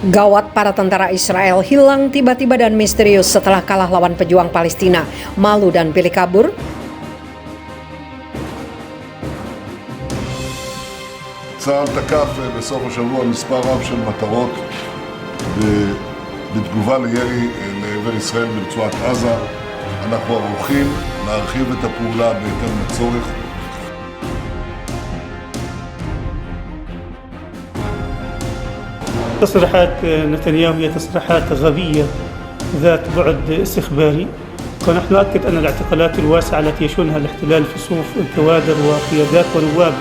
Gawat, para tentara Israel hilang tiba-tiba dan misterius setelah kalah lawan pejuang Palestina. Malu dan pilih kabur? צה"ל תקף בסוף השבוע מספר רב של מטרות בתגובה לירי לעבר ישראל ברצועת עזה. אנחנו ערוכים להרחיב את הפעולה בהתאם לצורך. تصريحات نتنياهو هي تصريحات غبية ذات بعد استخباري، ونحن نؤكد أن الاعتقالات الواسعة التي يشنها الاحتلال في صفوف الكوادر وقيادات ونواب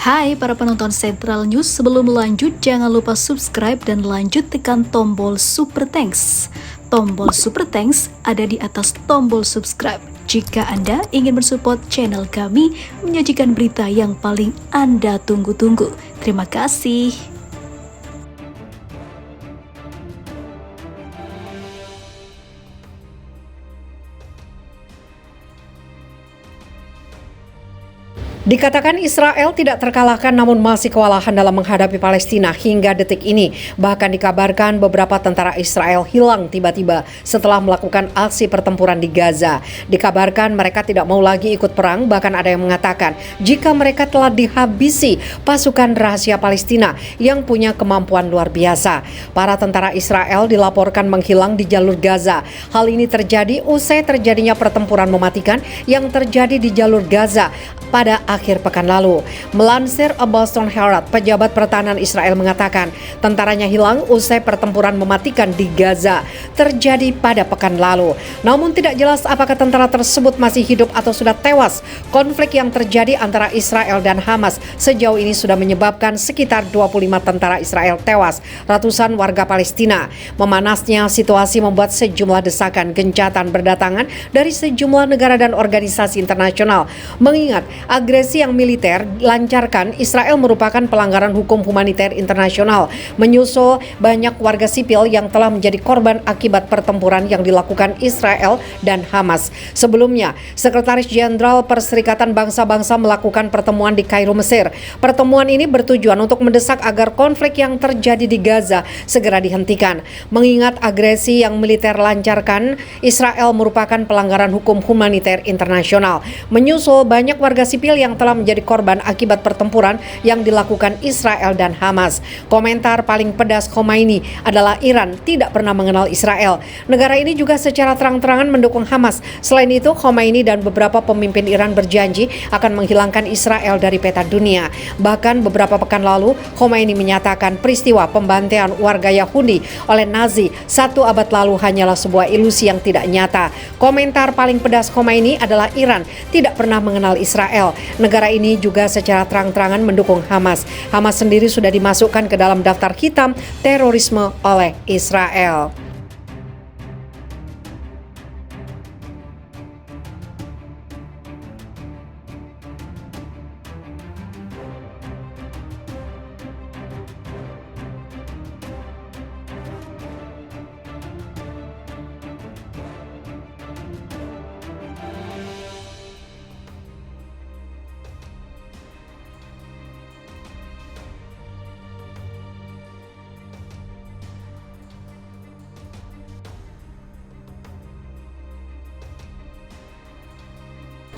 Hai para penonton Sentral News, sebelum lanjut jangan lupa subscribe dan lanjut tekan tombol Super Thanks. Tombol Super Thanks ada di atas tombol subscribe. Jika Anda ingin mensupport channel kami menyajikan berita yang paling Anda tunggu-tunggu. Terima kasih. Dikatakan Israel tidak terkalahkan namun masih kewalahan dalam menghadapi Palestina hingga detik ini. Bahkan dikabarkan beberapa tentara Israel hilang tiba-tiba setelah melakukan aksi pertempuran di Gaza. Dikabarkan mereka tidak mau lagi ikut perang, bahkan ada yang mengatakan jika mereka telah dihabisi pasukan rahasia Palestina yang punya kemampuan luar biasa. Para tentara Israel dilaporkan menghilang di jalur Gaza. Hal ini terjadi usai terjadinya pertempuran mematikan yang terjadi di jalur Gaza pada akhir pekan lalu. Melansir A Boston Herald, pejabat pertahanan Israel mengatakan tentaranya hilang usai pertempuran mematikan di Gaza terjadi pada pekan lalu. Namun tidak jelas apakah tentara tersebut masih hidup atau sudah tewas. Konflik yang terjadi antara Israel dan Hamas sejauh ini sudah menyebabkan sekitar 25 tentara Israel tewas, ratusan warga Palestina. Memanasnya situasi membuat sejumlah desakan gencatan berdatangan dari sejumlah negara dan organisasi internasional. Mengingat agresi yang militer lancarkan Israel merupakan pelanggaran hukum humaniter internasional, menyusul banyak warga sipil yang telah menjadi korban akibat pertempuran yang dilakukan Israel dan Hamas. Sebelumnya, Sekretaris Jenderal Perserikatan Bangsa-Bangsa melakukan pertemuan di Kairo, Mesir. Pertemuan ini bertujuan untuk mendesak agar konflik yang terjadi di Gaza segera dihentikan. Mengingat agresi yang militer lancarkan, Israel merupakan pelanggaran hukum humaniter internasional, menyusul banyak warga sipil yang telah menjadi korban akibat pertempuran yang dilakukan Israel dan Hamas. Komentar paling pedas Khomeini adalah Iran tidak pernah mengenal Israel. Negara ini juga secara terang-terangan mendukung Hamas. Selain itu, Khomeini dan beberapa pemimpin Iran berjanji akan menghilangkan Israel dari peta dunia. Bahkan beberapa pekan lalu, Khomeini menyatakan peristiwa pembantaian warga Yahudi oleh Nazi 1 abad lalu hanyalah sebuah ilusi yang tidak nyata. Komentar paling pedas Khomeini adalah Iran tidak pernah mengenal Israel. Negara ini juga secara terang-terangan mendukung Hamas. Hamas sendiri sudah dimasukkan ke dalam daftar hitam terorisme oleh Israel.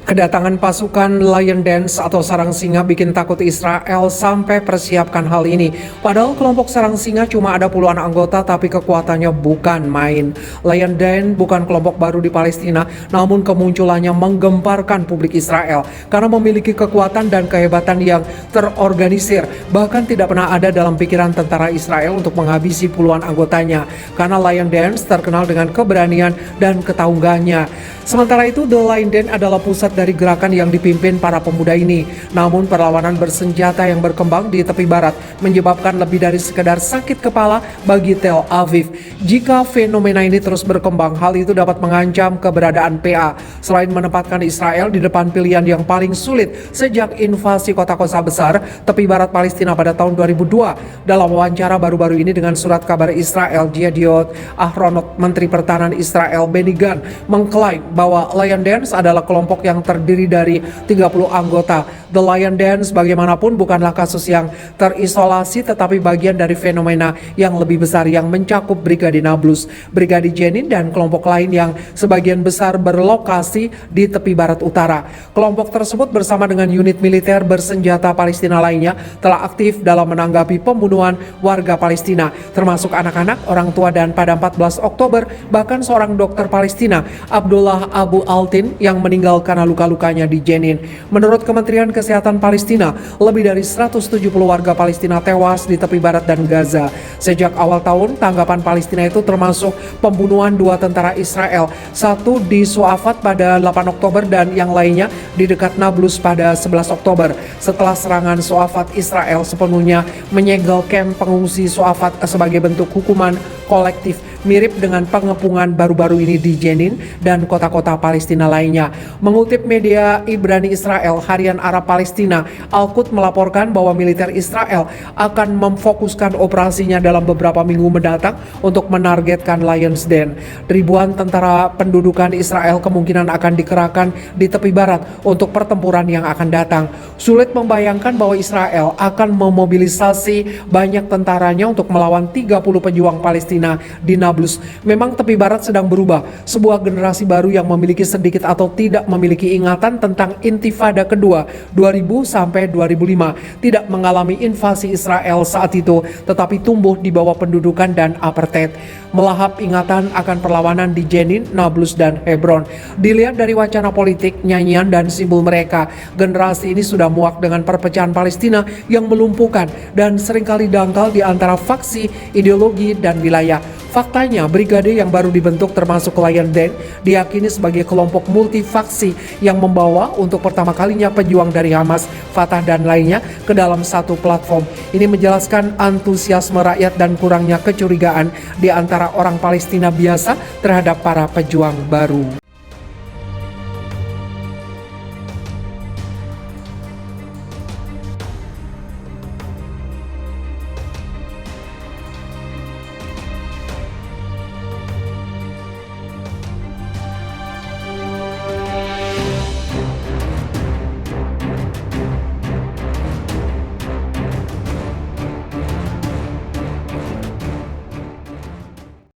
Kedatangan pasukan Lion Dance atau sarang singa bikin takut Israel sampai persiapkan hal ini. Padahal kelompok sarang singa cuma ada puluhan anggota tapi kekuatannya bukan main. Lion Dance bukan kelompok baru di Palestina, namun kemunculannya menggemparkan publik Israel karena memiliki kekuatan dan kehebatan yang terorganisir. Bahkan tidak pernah ada dalam pikiran tentara Israel untuk menghabisi puluhan anggotanya karena Lion Dance terkenal dengan keberanian dan ketangguhannya. Sementara itu, The Lion Dance adalah pusat dari gerakan yang dipimpin para pemuda ini. Namun perlawanan bersenjata yang berkembang di tepi barat menyebabkan lebih dari sekedar sakit kepala bagi Tel Aviv. Jika fenomena ini terus berkembang, hal itu dapat mengancam keberadaan PA. Selain menempatkan Israel di depan pilihan yang paling sulit sejak invasi kota-kota besar tepi barat Palestina pada tahun 2002. Dalam wawancara baru-baru ini dengan surat kabar Israel, Yediot Ahronot, Menteri Pertahanan Israel Benny Gantz mengklaim bahwa Lion Dance adalah kelompok yang terdiri dari 30 anggota. The Lion Dance bagaimanapun bukanlah kasus yang terisolasi, tetapi bagian dari fenomena yang lebih besar yang mencakup Brigade Nablus, Brigade Jenin, dan kelompok lain yang sebagian besar berlokasi di tepi barat utara. Kelompok tersebut bersama dengan unit militer bersenjata Palestina lainnya telah aktif dalam menanggapi pembunuhan warga Palestina, termasuk anak-anak, orang tua, dan pada 14 Oktober bahkan seorang dokter Palestina, Abdullah Abu Altin, yang meninggal karena luka-lukanya di Jenin. Menurut Kementerian Kesehatan Palestina, lebih dari 170 warga Palestina tewas di tepi barat dan Gaza. Sejak awal tahun, tanggapan Palestina itu termasuk pembunuhan 2 tentara Israel, satu di Suafat pada 8 Oktober dan yang lainnya di dekat Nablus pada 11 Oktober. Setelah serangan Suafat, Israel sepenuhnya menyegel kamp pengungsi Suafat sebagai bentuk hukuman kolektif, mirip dengan pengepungan baru-baru ini di Jenin dan kota-kota Palestina lainnya. Mengutip media Ibrani Israel, Harian Arab Palestina, Al-Quds melaporkan bahwa militer Israel akan memfokuskan operasinya dalam beberapa minggu mendatang untuk menargetkan Lions Den. Ribuan tentara pendudukan Israel kemungkinan akan dikerahkan di tepi barat untuk pertempuran yang akan datang. Sulit membayangkan bahwa Israel akan memobilisasi banyak tentaranya untuk melawan 30 pejuang Palestina di Nablus. Memang tepi barat sedang berubah. Sebuah generasi baru yang memiliki sedikit atau tidak memiliki ingatan tentang Intifada kedua 2000 sampai 2005 tidak mengalami invasi Israel saat itu, tetapi tumbuh di bawah pendudukan dan apartheid, melahap ingatan akan perlawanan di Jenin, Nablus, dan Hebron. Dilihat dari wacana politik, nyanyian, dan simbol mereka, generasi ini sudah muak dengan perpecahan Palestina yang melumpuhkan dan seringkali dangkal di antara faksi, ideologi, dan wilayah. Faktanya, brigade yang baru dibentuk termasuk Lion Den diyakini sebagai kelompok multifaksi yang membawa untuk pertama kalinya pejuang dari Hamas, Fatah, dan lainnya ke dalam satu platform. Ini menjelaskan antusiasme rakyat dan kurangnya kecurigaan di antara orang Palestina biasa terhadap para pejuang baru.